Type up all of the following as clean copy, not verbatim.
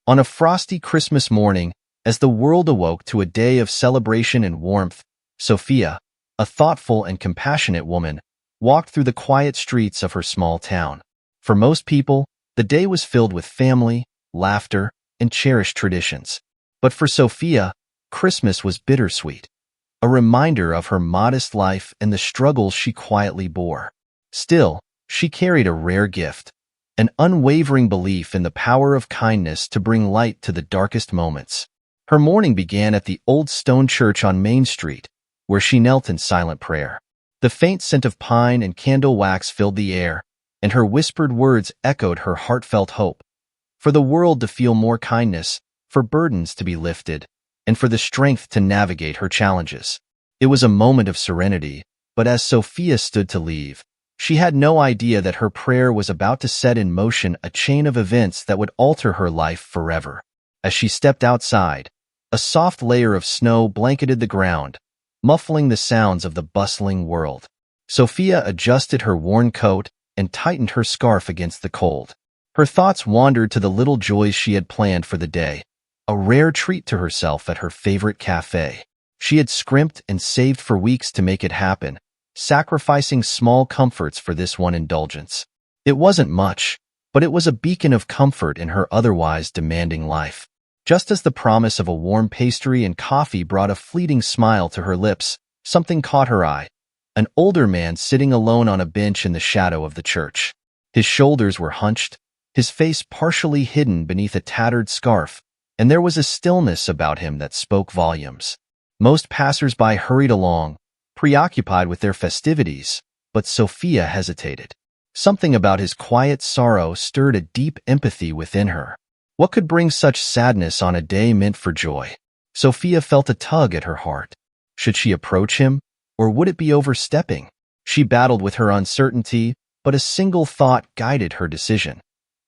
On a frosty Christmas morning, as the world awoke to a day of celebration and warmth, Sophia, a thoughtful and compassionate woman, walked through the quiet streets of her small town. For most people, the day was filled with family, laughter, and cherished traditions. But for Sophia, Christmas was bittersweet, a reminder of her modest life and the struggles she quietly bore. Still, she carried a rare gift, an unwavering belief in the power of kindness to bring light to the darkest moments. Her morning began at the old stone church on Main Street, where she knelt in silent prayer. The faint scent of pine and candle wax filled the air, and her whispered words echoed her heartfelt hope. For the world to feel more kindness, for burdens to be lifted, and for the strength to navigate her challenges. It was a moment of serenity, but as Sophia stood to leave, she had no idea that her prayer was about to set in motion a chain of events that would alter her life forever. As she stepped outside, a soft layer of snow blanketed the ground, muffling the sounds of the bustling world. Sophia adjusted her worn coat and tightened her scarf against the cold. Her thoughts wandered to the little joys she had planned for the day, a rare treat to herself at her favorite cafe. She had scrimped and saved for weeks to make it happen, sacrificing small comforts for this one indulgence. It wasn't much, but it was a beacon of comfort in her otherwise demanding life. Just as the promise of a warm pastry and coffee brought a fleeting smile to her lips, something caught her eye. An older man sitting alone on a bench in the shadow of the church. His shoulders were hunched, his face partially hidden beneath a tattered scarf, and there was a stillness about him that spoke volumes. Most passers-by hurried along, preoccupied with their festivities, but Sophia hesitated. Something about his quiet sorrow stirred a deep empathy within her. What could bring such sadness on a day meant for joy? Sophia felt a tug at her heart. Should she approach him, or would it be overstepping? She battled with her uncertainty, but a single thought guided her decision.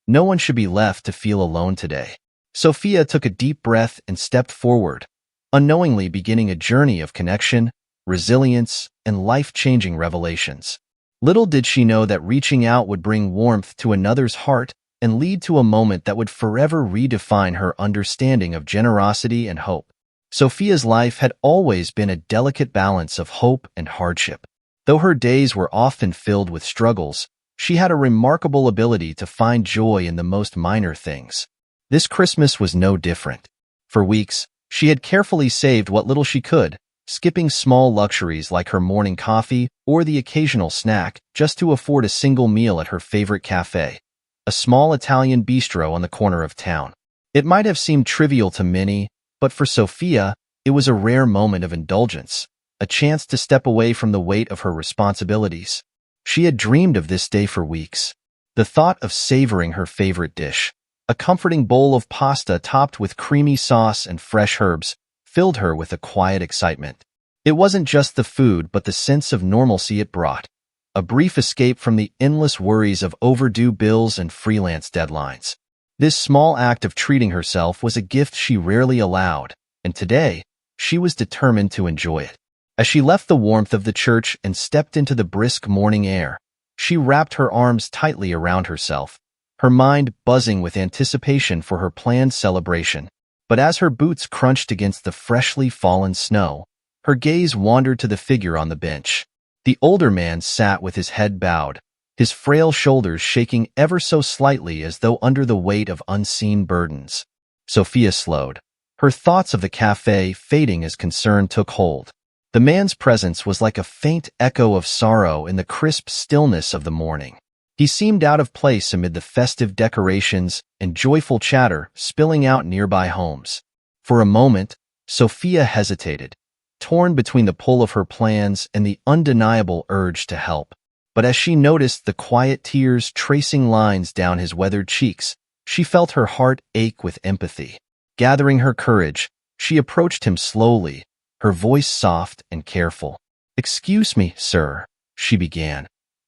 No one should be left to feel alone today. Sophia took a deep breath and stepped forward, unknowingly beginning a journey of connection, resilience, and life-changing revelations. Little did she know that reaching out would bring warmth to another's heart and lead to a moment that would forever redefine her understanding of generosity and hope. Sophia's life had always been a delicate balance of hope and hardship. Though her days were often filled with struggles, she had a remarkable ability to find joy in the most minor things. This Christmas was no different. For weeks, she had carefully saved what little she could, skipping small luxuries like her morning coffee or the occasional snack just to afford a single meal at her favorite cafe, a small Italian bistro on the corner of town. It might have seemed trivial to many, but for Sophia, it was a rare moment of indulgence, a chance to step away from the weight of her responsibilities. She had dreamed of this day for weeks. The thought of savoring her favorite dish, a comforting bowl of pasta topped with creamy sauce and fresh herbs, filled her with a quiet excitement. It wasn't just the food but the sense of normalcy it brought, a brief escape from the endless worries of overdue bills and freelance deadlines. This small act of treating herself was a gift she rarely allowed, and today, she was determined to enjoy it. As she left the warmth of the church and stepped into the brisk morning air, she wrapped her arms tightly around herself, her mind buzzing with anticipation for her planned celebration. But as her boots crunched against the freshly fallen snow, her gaze wandered to the figure on the bench. The older man sat with his head bowed, his frail shoulders shaking ever so slightly as though under the weight of unseen burdens. Sophia slowed, her thoughts of the cafe fading as concern took hold. The man's presence was like a faint echo of sorrow in the crisp stillness of the morning. He seemed out of place amid the festive decorations and joyful chatter spilling out nearby homes. For a moment, Sophia hesitated, torn between the pull of her plans and the undeniable urge to help. But as she noticed the quiet tears tracing lines down his weathered cheeks, she felt her heart ache with empathy. Gathering her courage, she approached him slowly, her voice soft and careful. "Excuse me, sir," she began,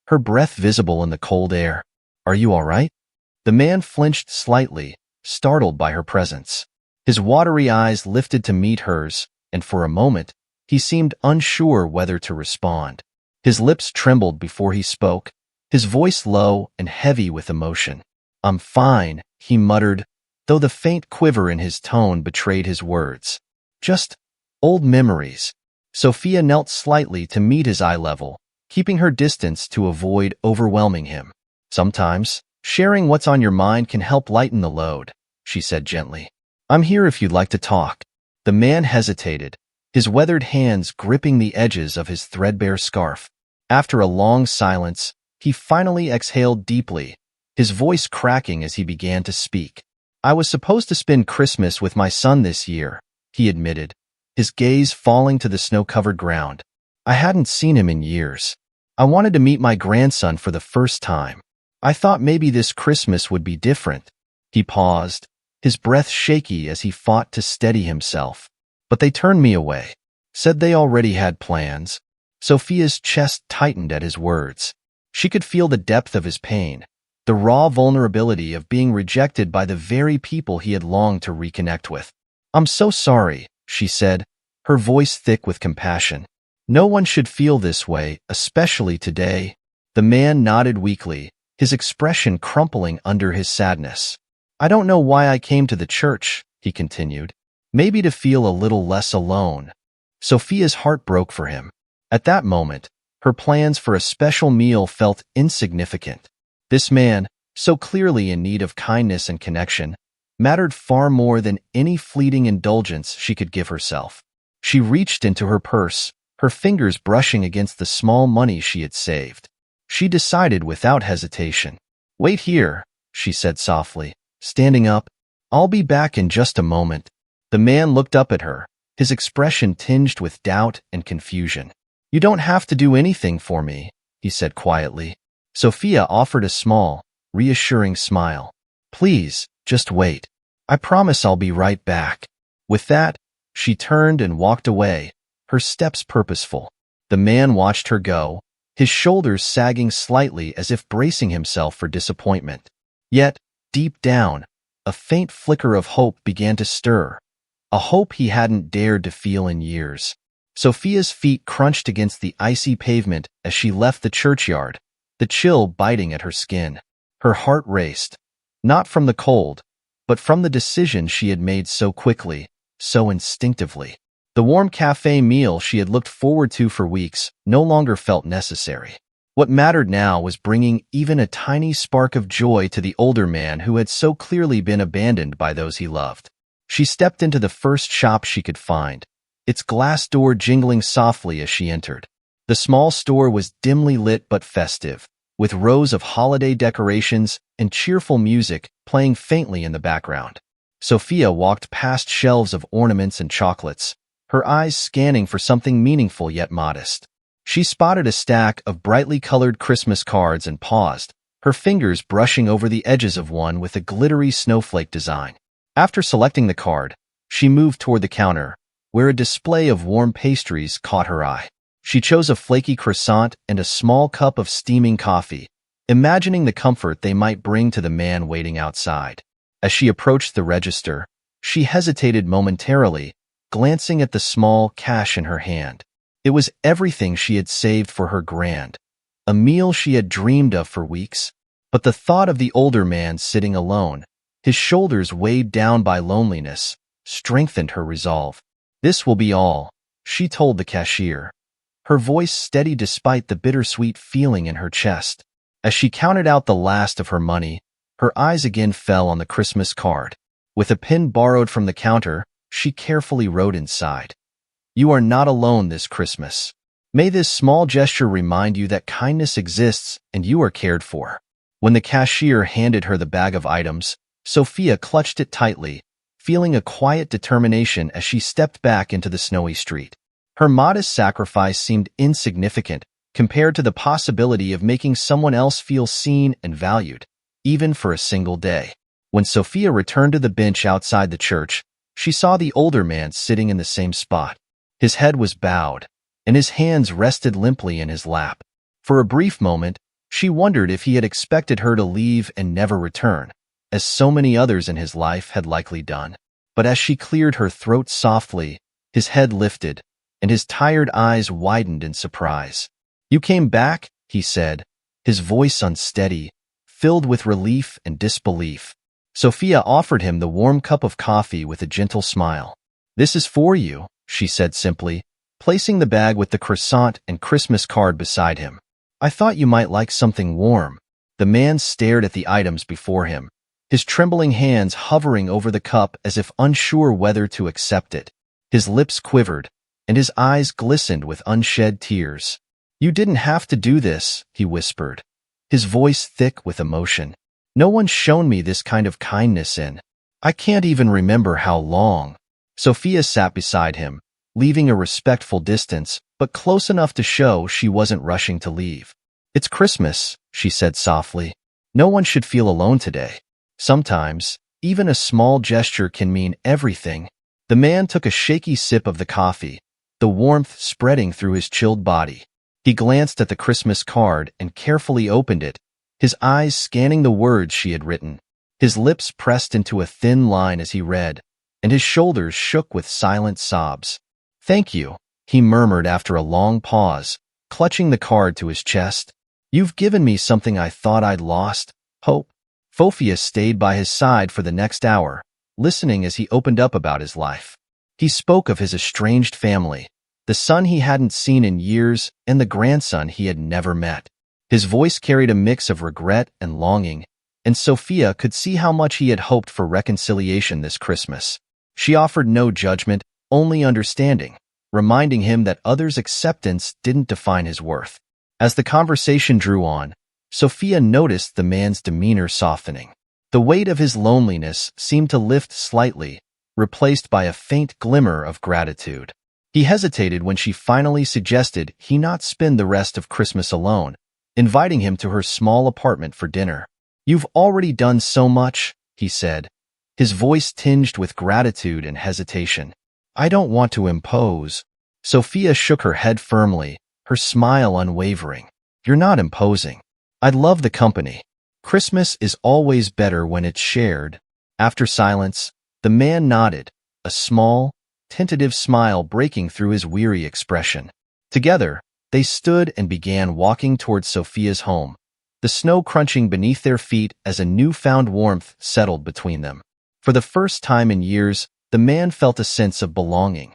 her breath visible in the cold air. "Are you all right?" The man flinched slightly, startled by her presence. His watery eyes lifted to meet hers, and for a moment, he seemed unsure whether to respond. His lips trembled before he spoke, his voice low and heavy with emotion. "I'm fine," he muttered, though the faint quiver in his tone betrayed his words. Just old memories. Sophia knelt slightly to meet his eye level, keeping her distance to avoid overwhelming him. Sometimes, sharing what's on your mind can help lighten the load, she said gently. I'm here if you'd like to talk. The man hesitated, his weathered hands gripping the edges of his threadbare scarf. After a long silence, he finally exhaled deeply, his voice cracking as he began to speak. I was supposed to spend Christmas with my son this year, he admitted, his gaze falling to the snow-covered ground. I hadn't seen him in years. I wanted to meet my grandson for the first time. I thought maybe this Christmas would be different. He paused, his breath shaky as he fought to steady himself. But they turned me away, said they already had plans. Sophia's chest tightened at his words. She could feel the depth of his pain, the raw vulnerability of being rejected by the very people he had longed to reconnect with. I'm so sorry, she said, her voice thick with compassion. No one should feel this way, especially today. The man nodded weakly, his expression crumpling under his sadness. I don't know why I came to the church, he continued. Maybe to feel a little less alone. Sophia's heart broke for him. At that moment, her plans for a special meal felt insignificant. This man, so clearly in need of kindness and connection, mattered far more than any fleeting indulgence she could give herself. She reached into her purse, her fingers brushing against the small money she had saved. She decided without hesitation. Wait here, she said softly, standing up. I'll be back in just a moment. The man looked up at her, his expression tinged with doubt and confusion. You don't have to do anything for me, he said quietly. Sophia offered a small, reassuring smile. Please, just wait. I promise I'll be right back. With that, she turned and walked away, her steps purposeful. The man watched her go, his shoulders sagging slightly as if bracing himself for disappointment. Yet, deep down, a faint flicker of hope began to stir, a hope he hadn't dared to feel in years. Sophia's feet crunched against the icy pavement as she left the churchyard, the chill biting at her skin. Her heart raced, not from the cold, but from the decision she had made so quickly, so instinctively. The warm cafe meal she had looked forward to for weeks no longer felt necessary. What mattered now was bringing even a tiny spark of joy to the older man who had so clearly been abandoned by those he loved. She stepped into the first shop she could find, its glass door jingling softly as she entered. The small store was dimly lit but festive, with rows of holiday decorations and cheerful music playing faintly in the background. Sophia walked past shelves of ornaments and chocolates, her eyes scanning for something meaningful yet modest. She spotted a stack of brightly colored Christmas cards and paused, her fingers brushing over the edges of one with a glittery snowflake design. After selecting the card, she moved toward the counter, where a display of warm pastries caught her eye. She chose a flaky croissant and a small cup of steaming coffee, imagining the comfort they might bring to the man waiting outside. As she approached the register, she hesitated momentarily, glancing at the small cash in her hand. It was everything she had saved for her grand, a meal she had dreamed of for weeks. But the thought of the older man sitting alone, his shoulders weighed down by loneliness, strengthened her resolve. This will be all, she told the cashier, her voice steady despite the bittersweet feeling in her chest. As she counted out the last of her money, her eyes again fell on the Christmas card. With a pen borrowed from the counter, she carefully wrote inside, "You are not alone this Christmas. May this small gesture remind you that kindness exists and you are cared for." When the cashier handed her the bag of items, Sophia clutched it tightly, feeling a quiet determination as she stepped back into the snowy street. Her modest sacrifice seemed insignificant compared to the possibility of making someone else feel seen and valued, even for a single day. When Sophia returned to the bench outside the church, she saw the older man sitting in the same spot. His head was bowed, and his hands rested limply in his lap. For a brief moment, she wondered if he had expected her to leave and never return, as so many others in his life had likely done. But as she cleared her throat softly, his head lifted, and his tired eyes widened in surprise. "You came back?" he said, his voice unsteady, filled with relief and disbelief. Sophia offered him the warm cup of coffee with a gentle smile. "This is for you," she said simply, placing the bag with the croissant and Christmas card beside him. "I thought you might like something warm." The man stared at the items before him, his trembling hands hovering over the cup as if unsure whether to accept it. His lips quivered, and his eyes glistened with unshed tears. "You didn't have to do this," he whispered, his voice thick with emotion. "No one's shown me this kind of kindness in I can't even remember how long." Sophia sat beside him, leaving a respectful distance, but close enough to show she wasn't rushing to leave. "It's Christmas," she said softly. "No one should feel alone today. Sometimes, even a small gesture can mean everything." The man took a shaky sip of the coffee, the warmth spreading through his chilled body. He glanced at the Christmas card and carefully opened it, his eyes scanning the words she had written. His lips pressed into a thin line as he read, and his shoulders shook with silent sobs. "Thank you," he murmured after a long pause, clutching the card to his chest. "You've given me something I thought I'd lost, hope." Sophia stayed by his side for the next hour, listening as he opened up about his life. He spoke of his estranged family, the son he hadn't seen in years and the grandson he had never met. His voice carried a mix of regret and longing, and Sophia could see how much he had hoped for reconciliation this Christmas. She offered no judgment, only understanding, reminding him that others' acceptance didn't define his worth. As the conversation drew on, Sophia noticed the man's demeanor softening. The weight of his loneliness seemed to lift slightly, replaced by a faint glimmer of gratitude. He hesitated when she finally suggested he not spend the rest of Christmas alone, inviting him to her small apartment for dinner. "You've already done so much," he said, his voice tinged with gratitude and hesitation. "I don't want to impose." Sophia shook her head firmly, her smile unwavering. "You're not imposing. I'd love the company. Christmas is always better when it's shared." After silence, the man nodded, a small, tentative smile breaking through his weary expression. Together, they stood and began walking towards Sophia's home, the snow crunching beneath their feet as a newfound warmth settled between them. For the first time in years, the man felt a sense of belonging,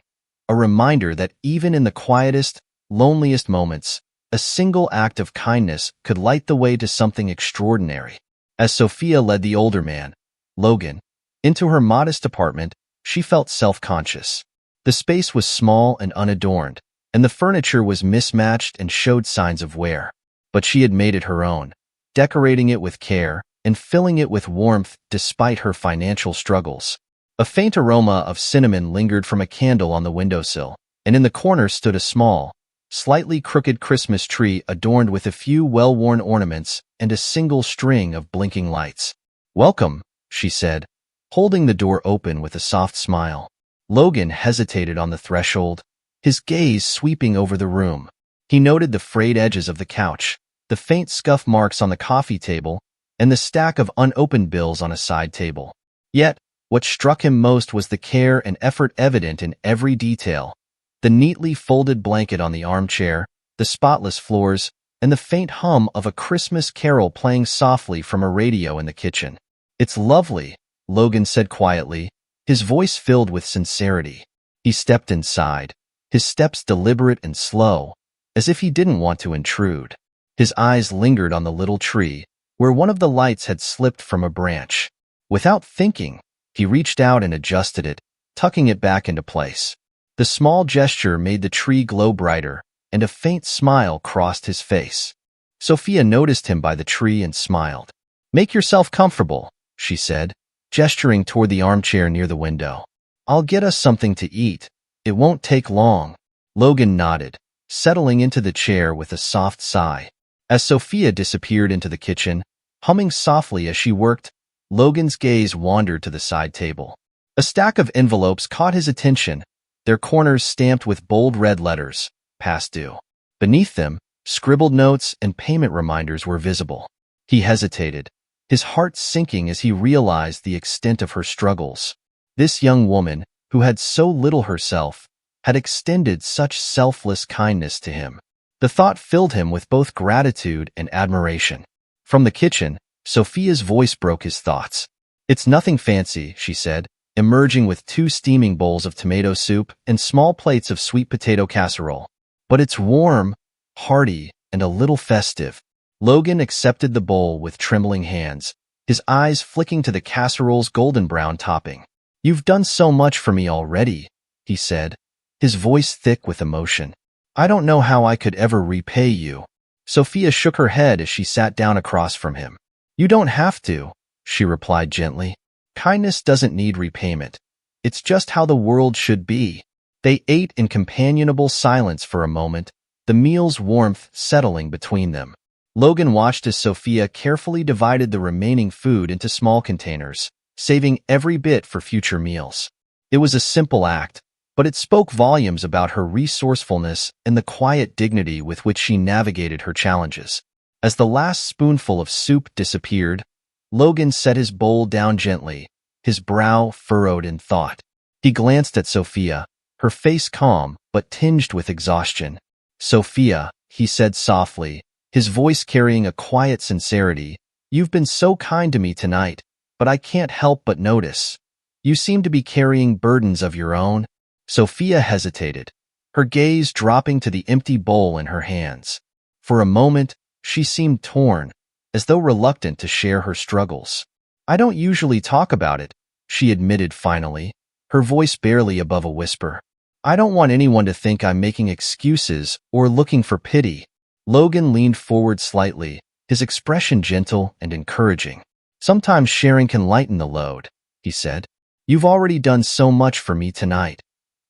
a reminder that even in the quietest, loneliest moments, a single act of kindness could light the way to something extraordinary. As Sophia led the older man, Logan, into her modest apartment, she felt self-conscious. The space was small and unadorned, and the furniture was mismatched and showed signs of wear. But she had made it her own, decorating it with care and filling it with warmth despite her financial struggles. A faint aroma of cinnamon lingered from a candle on the windowsill, and in the corner stood a small, slightly crooked Christmas tree adorned with a few well-worn ornaments and a single string of blinking lights. "Welcome," she said, holding the door open with a soft smile. Logan hesitated on the threshold, his gaze sweeping over the room. He noted the frayed edges of the couch, the faint scuff marks on the coffee table, and the stack of unopened bills on a side table. Yet, what struck him most was the care and effort evident in every detail. The neatly folded blanket on the armchair, the spotless floors, and the faint hum of a Christmas carol playing softly from a radio in the kitchen. "It's lovely," Logan said quietly, his voice filled with sincerity. He stepped inside, his steps deliberate and slow, as if he didn't want to intrude. His eyes lingered on the little tree, where one of the lights had slipped from a branch. Without thinking, he reached out and adjusted it, tucking it back into place. The small gesture made the tree glow brighter, and a faint smile crossed his face. Sophia noticed him by the tree and smiled. "Make yourself comfortable," she said, gesturing toward the armchair near the window. "I'll get us something to eat. It won't take long." Logan nodded, settling into the chair with a soft sigh. As Sophia disappeared into the kitchen, humming softly as she worked, Logan's gaze wandered to the side table. A stack of envelopes caught his attention, their corners stamped with bold red letters, "Past due." Beneath them, scribbled notes and payment reminders were visible. He hesitated, his heart sinking as he realized the extent of her struggles. This young woman, who had so little herself, had extended such selfless kindness to him. The thought filled him with both gratitude and admiration. From the kitchen, Sophia's voice broke his thoughts. It's nothing fancy, she said, emerging with 2 steaming bowls of tomato soup and small plates of sweet potato casserole. But it's warm, hearty, and a little festive. Logan accepted the bowl with trembling hands, his eyes flicking to the casserole's golden brown topping. "You've done so much for me already," he said, his voice thick with emotion. "I don't know how I could ever repay you." Sophia shook her head as she sat down across from him. "You don't have to," she replied gently. "Kindness doesn't need repayment. It's just how the world should be." They ate in companionable silence for a moment, the meal's warmth settling between them. Logan watched as Sophia carefully divided the remaining food into small containers, saving every bit for future meals. It was a simple act, but it spoke volumes about her resourcefulness and the quiet dignity with which she navigated her challenges. As the last spoonful of soup disappeared, Logan set his bowl down gently, his brow furrowed in thought. He glanced at Sophia, her face calm but tinged with exhaustion. "Sophia," he said softly, his voice carrying a quiet sincerity, "you've been so kind to me tonight, but I can't help but notice. You seem to be carrying burdens of your own." Sophia hesitated, her gaze dropping to the empty bowl in her hands. For a moment, she seemed torn, as though reluctant to share her struggles. "I don't usually talk about it," she admitted finally, her voice barely above a whisper. "I don't want anyone to think I'm making excuses or looking for pity." Logan leaned forward slightly, his expression gentle and encouraging. "Sometimes sharing can lighten the load," he said. "You've already done so much for me tonight.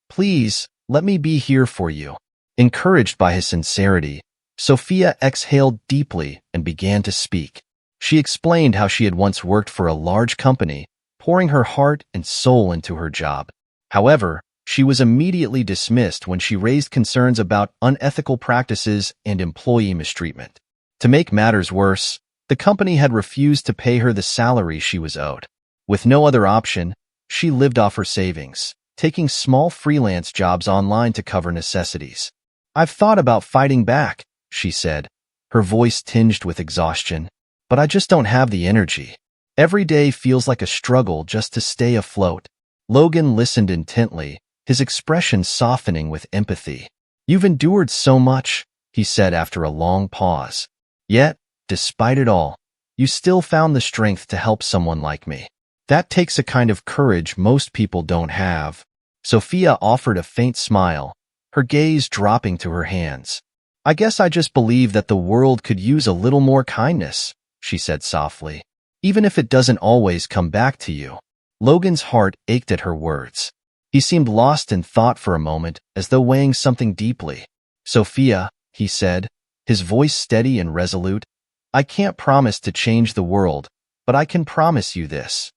Please, let me be here for you." Encouraged by his sincerity, Sophia exhaled deeply and began to speak. She explained how she had once worked for a large company, pouring her heart and soul into her job. However, she was immediately dismissed when she raised concerns about unethical practices and employee mistreatment. To make matters worse, the company had refused to pay her the salary she was owed. With no other option, she lived off her savings, taking small freelance jobs online to cover necessities. "I've thought about fighting back," she said, her voice tinged with exhaustion, "but I just don't have the energy. Every day feels like a struggle just to stay afloat." Logan listened intently, his expression softening with empathy. "You've endured so much," he said after a long pause. "Yet, despite it all, you still found the strength to help someone like me. That takes a kind of courage most people don't have." Sophia offered a faint smile, her gaze dropping to her hands. "I guess I just believe that the world could use a little more kindness," she said softly, "even if it doesn't always come back to you." Logan's heart ached at her words. He seemed lost in thought for a moment, as though weighing something deeply. "Sophia," he said, his voice steady and resolute, "I can't promise to change the world, but I can promise you this.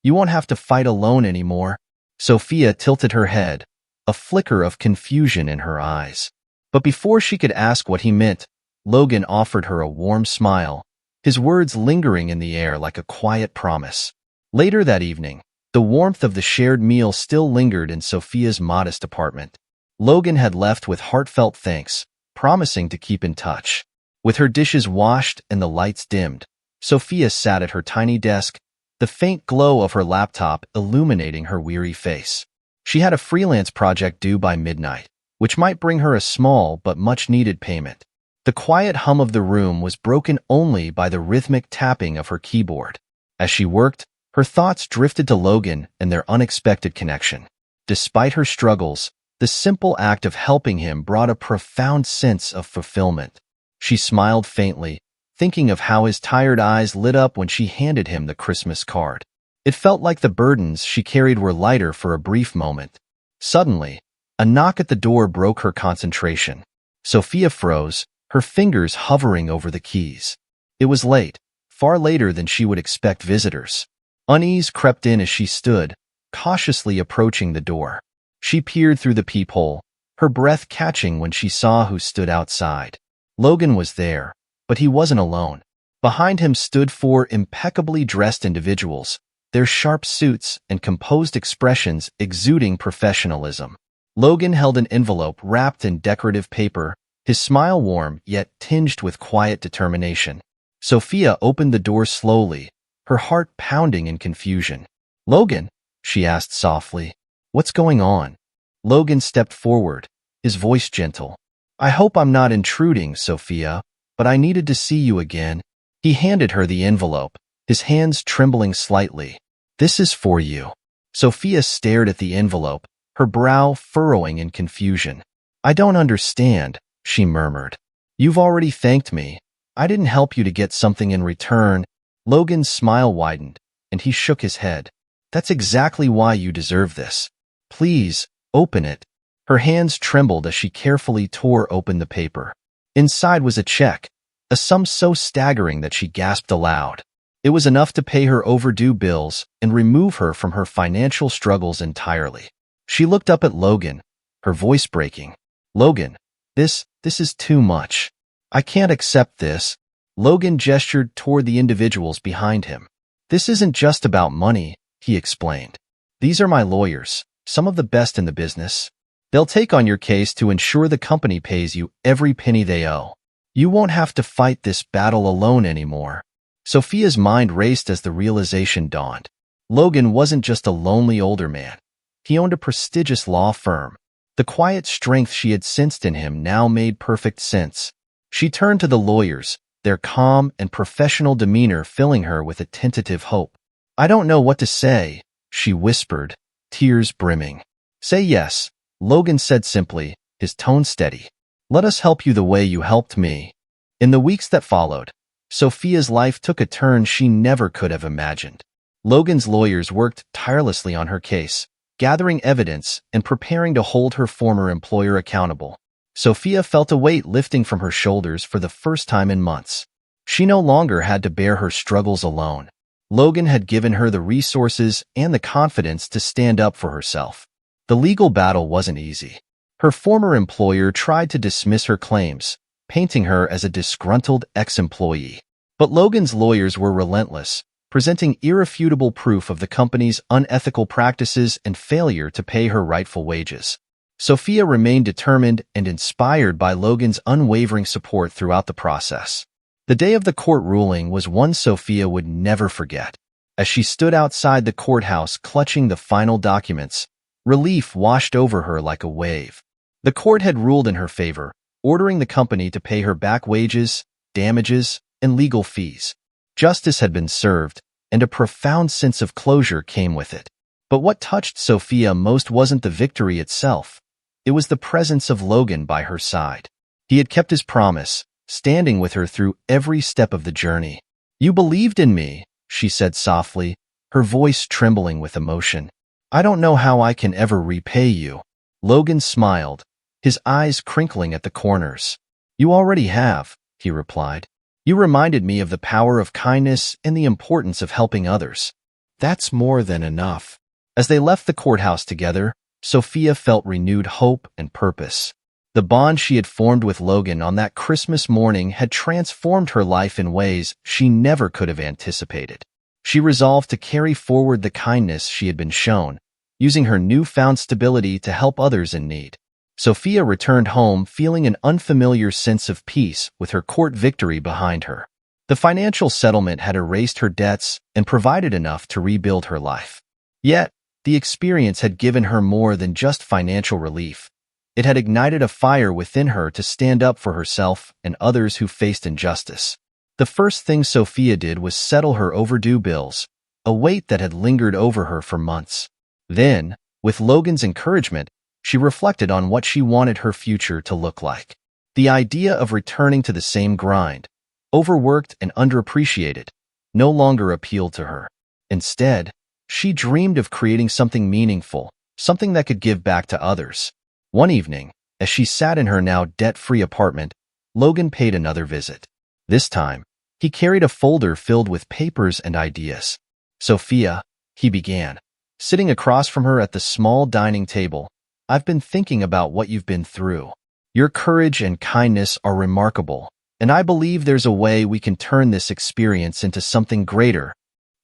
You won't have to fight alone anymore." Sophia tilted her head, a flicker of confusion in her eyes. But before she could ask what he meant, Logan offered her a warm smile, his words lingering in the air like a quiet promise. Later that evening, the warmth of the shared meal still lingered in Sophia's modest apartment. Logan had left with heartfelt thanks, promising to keep in touch. With her dishes washed and the lights dimmed, Sophia sat at her tiny desk, the faint glow of her laptop illuminating her weary face. She had a freelance project due by midnight, which might bring her a small but much-needed payment. The quiet hum of the room was broken only by the rhythmic tapping of her keyboard. As she worked, her thoughts drifted to Logan and their unexpected connection. Despite her struggles, the simple act of helping him brought a profound sense of fulfillment. She smiled faintly, thinking of how his tired eyes lit up when she handed him the Christmas card. It felt like the burdens she carried were lighter for a brief moment. Suddenly, a knock at the door broke her concentration. Sophia froze, her fingers hovering over the keys. It was late, far later than she would expect visitors. Unease crept in as she stood, cautiously approaching the door. She peered through the peephole, her breath catching when she saw who stood outside. Logan was there, but he wasn't alone. Behind him stood 4 impeccably dressed individuals, their sharp suits and composed expressions exuding professionalism. Logan held an envelope wrapped in decorative paper, his smile warm yet tinged with quiet determination. Sophia opened the door slowly, her heart pounding in confusion. "Logan," she asked softly, "what's going on?" Logan stepped forward, his voice gentle. "I hope I'm not intruding, Sophia, but I needed to see you again." He handed her the envelope, his hands trembling slightly. "This is for you." Sophia stared at the envelope, her brow furrowing in confusion. "I don't understand," she murmured. "You've already thanked me. I didn't help you to get something in return." Logan's smile widened, and he shook his head. "That's exactly why you deserve this. Please, open it." Her hands trembled as she carefully tore open the paper. Inside was a check, a sum so staggering that she gasped aloud. It was enough to pay her overdue bills and remove her from her financial struggles entirely. She looked up at Logan, her voice breaking. "Logan, this is too much. I can't accept this." Logan gestured toward the individuals behind him. "This isn't just about money," he explained. "These are my lawyers, some of the best in the business. They'll take on your case to ensure the company pays you every penny they owe. You won't have to fight this battle alone anymore." Sophia's mind raced as the realization dawned. Logan wasn't just a lonely older man. He owned a prestigious law firm. The quiet strength she had sensed in him now made perfect sense. She turned to the lawyers, their calm and professional demeanor filling her with a tentative hope. "I don't know what to say," she whispered, tears brimming. "Say yes," Logan said simply, his tone steady. "Let us help you the way you helped me." In the weeks that followed, Sophia's life took a turn she never could have imagined. Logan's lawyers worked tirelessly on her case, gathering evidence and preparing to hold her former employer accountable. Sophia felt a weight lifting from her shoulders for the first time in months. She no longer had to bear her struggles alone. Logan had given her the resources and the confidence to stand up for herself. The legal battle wasn't easy. Her former employer tried to dismiss her claims, painting her as a disgruntled ex-employee. But Logan's lawyers were relentless, presenting irrefutable proof of the company's unethical practices and failure to pay her rightful wages. Sophia remained determined and inspired by Logan's unwavering support throughout the process. The day of the court ruling was one Sophia would never forget. As she stood outside the courthouse clutching the final documents, relief washed over her like a wave. The court had ruled in her favor, ordering the company to pay her back wages, damages, and legal fees. Justice had been served, and a profound sense of closure came with it. But what touched Sophia most wasn't the victory itself. It was the presence of Logan by her side. He had kept his promise, standing with her through every step of the journey. "You believed in me," she said softly, her voice trembling with emotion. "I don't know how I can ever repay you." Logan smiled, his eyes crinkling at the corners. "You already have," he replied. "You reminded me of the power of kindness and the importance of helping others. That's more than enough." As they left the courthouse together, Sophia felt renewed hope and purpose. The bond she had formed with Logan on that Christmas morning had transformed her life in ways she never could have anticipated. She resolved to carry forward the kindness she had been shown, using her newfound stability to help others in need. Sophia returned home feeling an unfamiliar sense of peace with her court victory behind her. The financial settlement had erased her debts and provided enough to rebuild her life. Yet, the experience had given her more than just financial relief. It had ignited a fire within her to stand up for herself and others who faced injustice. The first thing Sophia did was settle her overdue bills, a weight that had lingered over her for months. Then, with Logan's encouragement, she reflected on what she wanted her future to look like. The idea of returning to the same grind, overworked and underappreciated, no longer appealed to her. Instead, she dreamed of creating something meaningful, something that could give back to others. One evening, as she sat in her now debt-free apartment, Logan paid another visit. This time, he carried a folder filled with papers and ideas. "Sophia," he began, sitting across from her at the small dining table, "I've been thinking about what you've been through. Your courage and kindness are remarkable, and I believe there's a way we can turn this experience into something greater."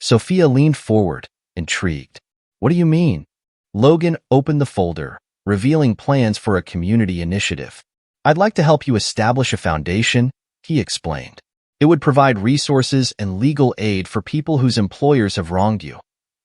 Sophia leaned forward, intrigued. "What do you mean?" Logan opened the folder, revealing plans for a community initiative. "I'd like to help you establish a foundation," he explained. It would provide resources and legal aid for people whose employers have wronged you.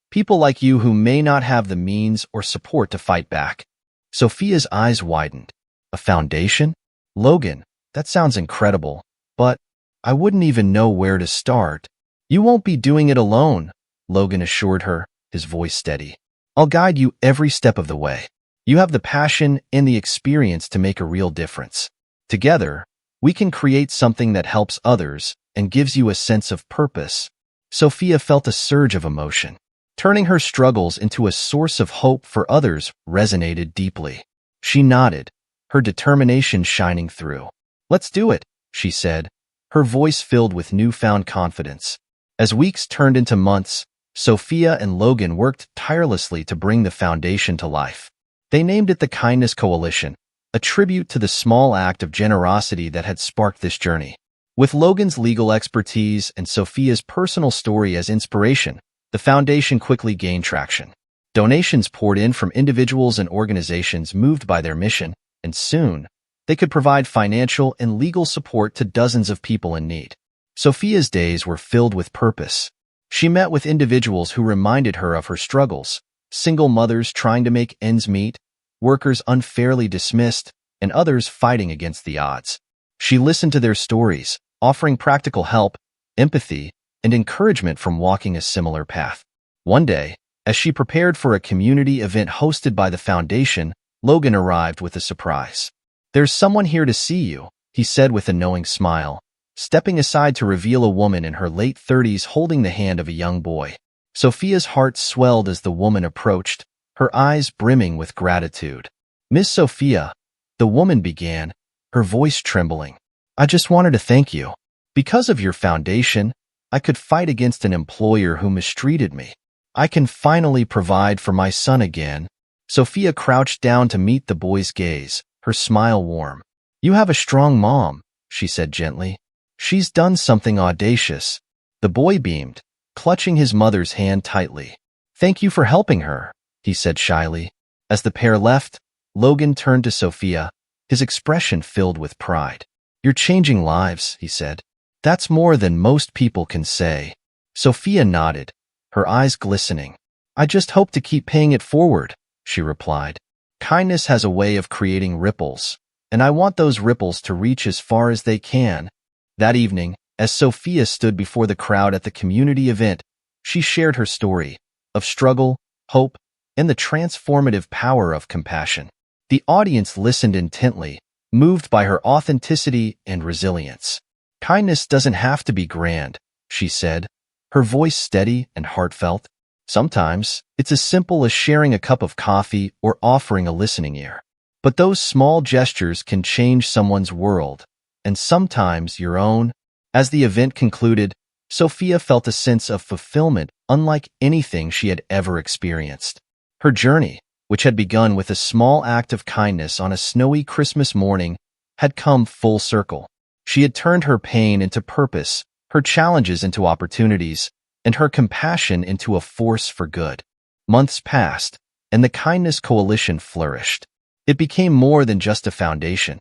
People like you who may not have the means or support to fight back. Sophia's eyes widened. A foundation? Logan, that sounds incredible, but I wouldn't even know where to start. You won't be doing it alone, Logan assured her, his voice steady. I'll guide you every step of the way. You have the passion and the experience to make a real difference. Together, we can create something that helps others and gives you a sense of purpose. Sophia felt a surge of emotion. Turning her struggles into a source of hope for others resonated deeply. She nodded, her determination shining through. Let's do it, she said, her voice filled with newfound confidence. As weeks turned into months, Sophia and Logan worked tirelessly to bring the foundation to life. They named it the Kindness Coalition, a tribute to the small act of generosity that had sparked this journey. With Logan's legal expertise and Sophia's personal story as inspiration, the foundation quickly gained traction. Donations poured in from individuals and organizations moved by their mission, and soon, they could provide financial and legal support to dozens of people in need. Sophia's days were filled with purpose. She met with individuals who reminded her of her struggles, single mothers trying to make ends meet, workers unfairly dismissed, and others fighting against the odds. She listened to their stories, offering practical help, empathy, and encouragement from walking a similar path. One day, as she prepared for a community event hosted by the foundation, Logan arrived with a surprise. There's someone here to see you, he said with a knowing smile, stepping aside to reveal a woman in her late 30s holding the hand of a young boy. Sophia's heart swelled as the woman approached, her eyes brimming with gratitude. Miss Sophia, the woman began, her voice trembling. I just wanted to thank you. Because of your foundation, I could fight against an employer who mistreated me. I can finally provide for my son again. Sophia crouched down to meet the boy's gaze, her smile warm. You have a strong mom, she said gently. She's done something audacious. The boy beamed, clutching his mother's hand tightly. Thank you for helping her, he said shyly. As the pair left, Logan turned to Sophia, his expression filled with pride. You're changing lives, he said. That's more than most people can say. Sophia nodded, her eyes glistening. I just hope to keep paying it forward, she replied. Kindness has a way of creating ripples, and I want those ripples to reach as far as they can. That evening, as Sophia stood before the crowd at the community event, she shared her story of struggle, hope, and the transformative power of compassion. The audience listened intently, moved by her authenticity and resilience. Kindness doesn't have to be grand, she said, her voice steady and heartfelt. Sometimes, it's as simple as sharing a cup of coffee or offering a listening ear. But those small gestures can change someone's world, and sometimes your own. As the event concluded, Sophia felt a sense of fulfillment unlike anything she had ever experienced. Her journey, which had begun with a small act of kindness on a snowy Christmas morning, had come full circle. She had turned her pain into purpose, her challenges into opportunities, and her compassion into a force for good. Months passed, and the Kindness Coalition flourished. It became more than just a foundation.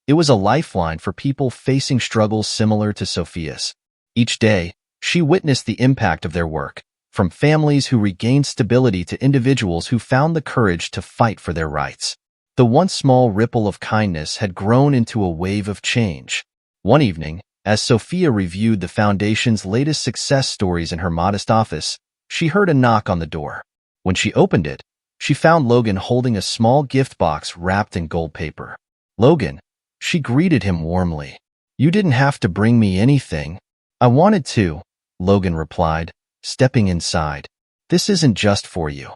It was a lifeline for people facing struggles similar to Sophia's. Each day, she witnessed the impact of their work, from families who regained stability to individuals who found the courage to fight for their rights. The once small ripple of kindness had grown into a wave of change. One evening, as Sophia reviewed the Foundation's latest success stories in her modest office, she heard a knock on the door. When she opened it, she found Logan holding a small gift box wrapped in gold paper. Logan, she greeted him warmly. You didn't have to bring me anything. I wanted to, Logan replied, stepping inside. This isn't just for you.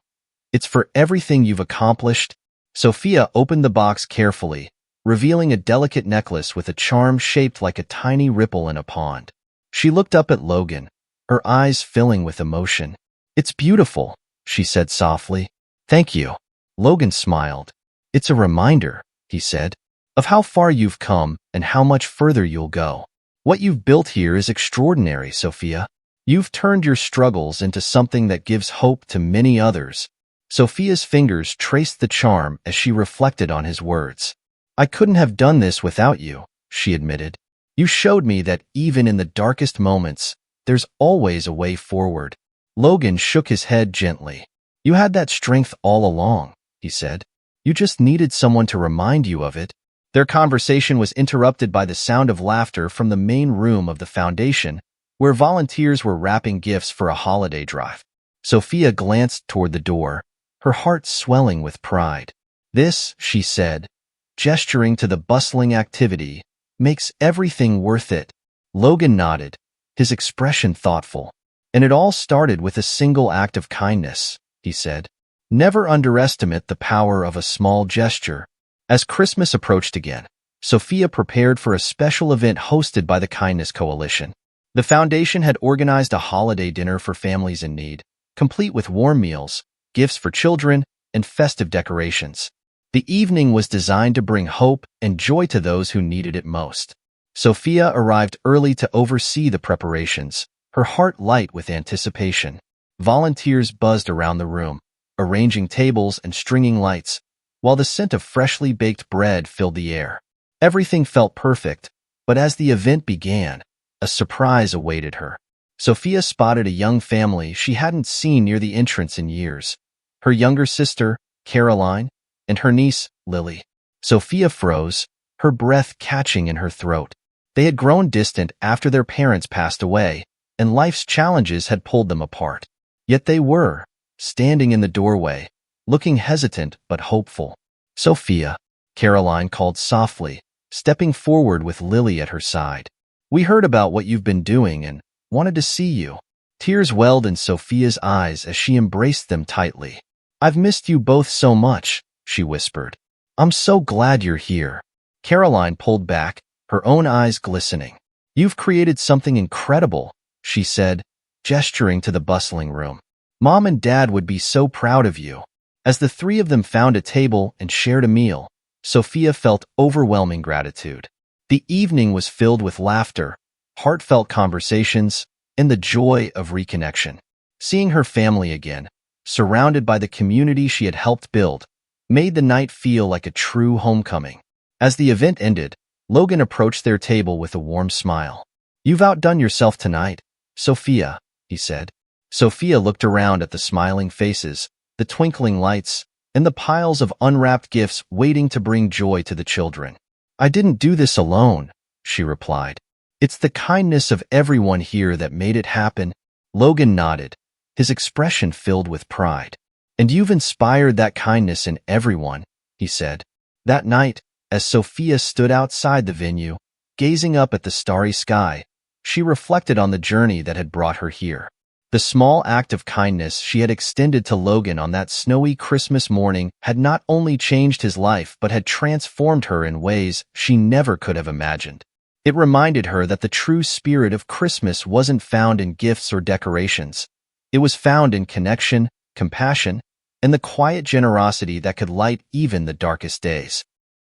It's for everything you've accomplished. Sophia opened the box carefully, revealing a delicate necklace with a charm shaped like a tiny ripple in a pond. She looked up at Logan, her eyes filling with emotion. It's beautiful, she said softly. Thank you. Logan smiled. It's a reminder, he said, of how far you've come and how much further you'll go. What you've built here is extraordinary, Sophia. You've turned your struggles into something that gives hope to many others. Sophia's fingers traced the charm as she reflected on his words. I couldn't have done this without you, she admitted. You showed me that even in the darkest moments, there's always a way forward. Logan shook his head gently. You had that strength all along, he said. You just needed someone to remind you of it. Their conversation was interrupted by the sound of laughter from the main room of the foundation, where volunteers were wrapping gifts for a holiday drive. Sophia glanced toward the door, her heart swelling with pride. This, she said, gesturing to the bustling activity, makes everything worth it. Logan nodded, his expression thoughtful. And it all started with a single act of kindness, he said. Never underestimate the power of a small gesture. As Christmas approached again, Sophia prepared for a special event hosted by the Kindness Coalition. The foundation had organized a holiday dinner for families in need, complete with warm meals, gifts for children, and festive decorations. The evening was designed to bring hope and joy to those who needed it most. Sophia arrived early to oversee the preparations, her heart light with anticipation. Volunteers buzzed around the room, arranging tables and stringing lights, while the scent of freshly baked bread filled the air. Everything felt perfect, but as the event began, a surprise awaited her. Sophia spotted a young family she hadn't seen near the entrance in years. Her younger sister, Caroline, and her niece, Lily. Sophia froze, her breath catching in her throat. They had grown distant after their parents passed away, and life's challenges had pulled them apart. Yet they were, standing in the doorway, looking hesitant but hopeful. Sophia, Caroline called softly, stepping forward with Lily at her side. We heard about what you've been doing and wanted to see you. Tears welled in Sophia's eyes as she embraced them tightly. I've missed you both so much, she whispered. I'm so glad you're here. Caroline pulled back, her own eyes glistening. You've created something incredible, she said, gesturing to the bustling room. Mom and Dad would be so proud of you. As the three of them found a table and shared a meal, Sophia felt overwhelming gratitude. The evening was filled with laughter, heartfelt conversations, and the joy of reconnection. Seeing her family again, surrounded by the community she had helped build, made the night feel like a true homecoming. As the event ended, Logan approached their table with a warm smile. You've outdone yourself tonight, Sophia, he said. Sophia looked around at the smiling faces, the twinkling lights, and the piles of unwrapped gifts waiting to bring joy to the children. I didn't do this alone, she replied. It's the kindness of everyone here that made it happen. Logan nodded, his expression filled with pride. And you've inspired that kindness in everyone, he said. That night, as Sophia stood outside the venue, gazing up at the starry sky, she reflected on the journey that had brought her here. The small act of kindness she had extended to Logan on that snowy Christmas morning had not only changed his life but had transformed her in ways she never could have imagined. It reminded her that the true spirit of Christmas wasn't found in gifts or decorations. It was found in connection, compassion, and the quiet generosity that could light even the darkest days.